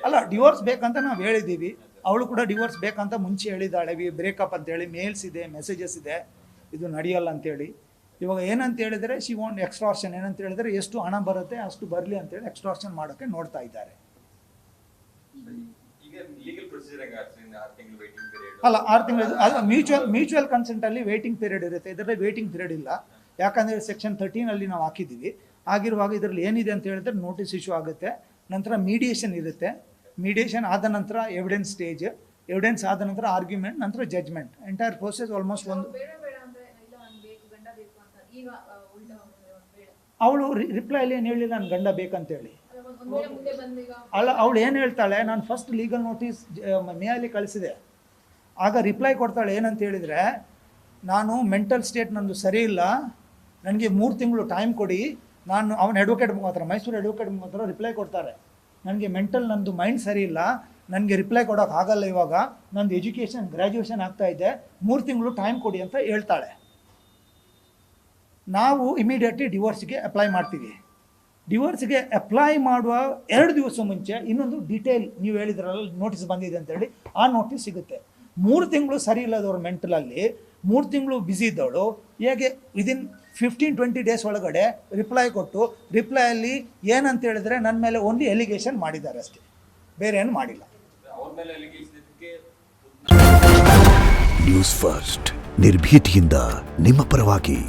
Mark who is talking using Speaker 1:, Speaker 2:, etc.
Speaker 1: ಅಲ್ಲ, ಡಿವೋರ್ಸ್ ಬೇಕಂತ ನಾವು ಹೇಳಿದ್ದೀವಿ. ಅವಳು ಕೂಡ ಡಿವೋರ್ಸ್ ಬೇಕಂತ ಮುಂಚೆ ಹೇಳಿದ್ದಾಳೆ. ಬ್ರೇಕಪ್ ಅಂತೇಳಿ ಮೇಲ್ಸ್ ಇದೆ, ಮೆಸೇಜಸ್ ಇದೆ, ಇದು ನಡೆಯಲ್ಲ ಅಂತೇಳಿ. ಇವಾಗ ಏನಂತ ಹೇಳಿದರೆ ಶಿ ವಾಂಟ್ ಎಕ್ಸ್ಟ್ರಾರ್ಷನ್. ಏನಂತ ಹೇಳಿದರೆ ಎಷ್ಟು ಹಣ ಬರುತ್ತೆ ಅಷ್ಟು ಬರಲಿ ಅಂತೇಳಿ ಎಕ್ಸ್ಟ್ರಾರ್ಷನ್ ಮಾಡೋಕ್ಕೆ ನೋಡ್ತಾ ಇದ್ದಾರೆ. ಅಲ್ಲ, 6 ತಿಂಗಳು ಅದು ಮ್ಯೂಚುವಲ್ ಕನ್ಸೆಂಟಲ್ಲಿ ವೇಟಿಂಗ್ ಪೀರಿಯಡ್ ಇರುತ್ತೆ. ಇದರಲ್ಲಿ ವೇಟಿಂಗ್ ಪೀರಿಯಡ್ ಇಲ್ಲ. ಯಾಕಂದರೆ ಸೆಕ್ಷನ್ 13 ನಾವು ಹಾಕಿದ್ದೀವಿ. ಆಗಿರುವಾಗ ಇದರಲ್ಲಿ ಏನಿದೆ ಅಂತ ಹೇಳಿದ್ರೆ ನೋಟಿಸ್ ಇಶ್ಯೂ ಆಗುತ್ತೆ, ನಂತರ ಮೀಡಿಯೇಷನ್ ಇರುತ್ತೆ. ಮೀಡಿಯೇಷನ್ ಆದ ನಂತರ ಎವಿಡೆನ್ಸ್ ಸ್ಟೇಜ್, ಎವಿಡೆನ್ಸ್ ಆದ ನಂತರ ಆರ್ಗ್ಯುಮೆಂಟ್, ನಂತರ ಜಡ್ಜ್ಮೆಂಟ್. ಎಂಟೈರ್ ಪ್ರೋಸೆಸ್ ಆಲ್ಮೋಸ್ಟ್ ಒಂದು. ಅವಳು ರಿಪ್ಲೈಲಿ ಏನು ಹೇಳಿಲ್ಲ ನಾನು ಗಂಡ ಬೇಕಂತೇಳಿ. ಅಲ್ಲ, ಅವಳು ಏನು ಹೇಳ್ತಾಳೆ, ನಾನು ಫಸ್ಟ್ ಲೀಗಲ್ ನೋಟಿಸ್ ಮೇಯಲ್ಲಿ ಕಳಿಸಿದೆ. ಆಗ ರಿಪ್ಲೈ ಕೊಡ್ತಾಳೆ ಏನಂತ ಹೇಳಿದರೆ, ನಾನು ಮೆಂಟಲ್ ಸ್ಟೇಟ್ ನಂದು ಸರಿ ಇಲ್ಲ, ನನಗೆ 3 ತಿಂಗಳು ಟೈಮ್ ಕೊಡಿ. ನಾನು ಅವನ ಅಡ್ವೊಕೇಟ್ ಮುಖಾಂತರ, ಮೈಸೂರು ಅಡ್ವೊಕೇಟ್ ಮುಖಾಂತರ ರಿಪ್ಲೈ ಕೊಡ್ತಾರೆ. ನನಗೆ ನಂದು ಮೈಂಡ್ ಸರಿ ಇಲ್ಲ, ನನಗೆ ರಿಪ್ಲೈ ಕೊಡೋಕೆ ಆಗಲ್ಲ, ಇವಾಗ ನಂದು ಎಜುಕೇಷನ್ ಗ್ರ್ಯಾಜುಯೇಷನ್ ಆಗ್ತಾ ಇದೆ, 3 ತಿಂಗಳು ಟೈಮ್ ಕೊಡಿ ಅಂತ ಹೇಳ್ತಾಳೆ. ನಾವು ಇಮಿಡಿಯೇಟ್ಲಿ ಡಿವೋರ್ಸ್ಗೆ ಅಪ್ಲೈ ಮಾಡ್ತೀವಿ. ಡಿವೋರ್ಸ್ಗೆ ಅಪ್ಲೈ ಮಾಡುವ 2 ದಿವಸ ಮುಂಚೆ ಇನ್ನೊಂದು ಡೀಟೇಲ್, ನೀವು ಹೇಳಿದ್ರಲ್ಲ ನೋಟಿಸ್ ಬಂದಿದೆ ಅಂತೇಳಿ, ಆ ನೋಟಿಸ್ ಸಿಗುತ್ತೆ. 3 ತಿಂಗಳು ಸರಿ ಇಲ್ಲದವ್ರು ಮೆಂಟಲಲ್ಲಿ, 3 ತಿಂಗಳು ಬ್ಯುಸಿ ಇದ್ದವಳು ಹೇಗೆ ವಿದಿನ್ 15-20 ಡೇಸ್ ಒಳಗಡೆ ರಿಪ್ಲೈ ಕೊಟ್ಟು, ರಿಪ್ಲೈಯಲ್ಲಿ ಏನಂತ ಹೇಳಿದ್ರೆ ನನ್ನ ಮೇಲೆ ಓನ್ಲಿ ಎಲಿಗೇಷನ್ ಮಾಡಿದ್ದಾರೆ ಅಷ್ಟೇ, ಬೇರೆ ಏನು ಮಾಡಿಲ್ಲ.
Speaker 2: ನ್ಯೂಸ್ ಫಸ್ಟ್, ನಿರ್ಭೀತಿಯಿಂದ ನಿಮ್ಮ ಪರವಾಗಿ.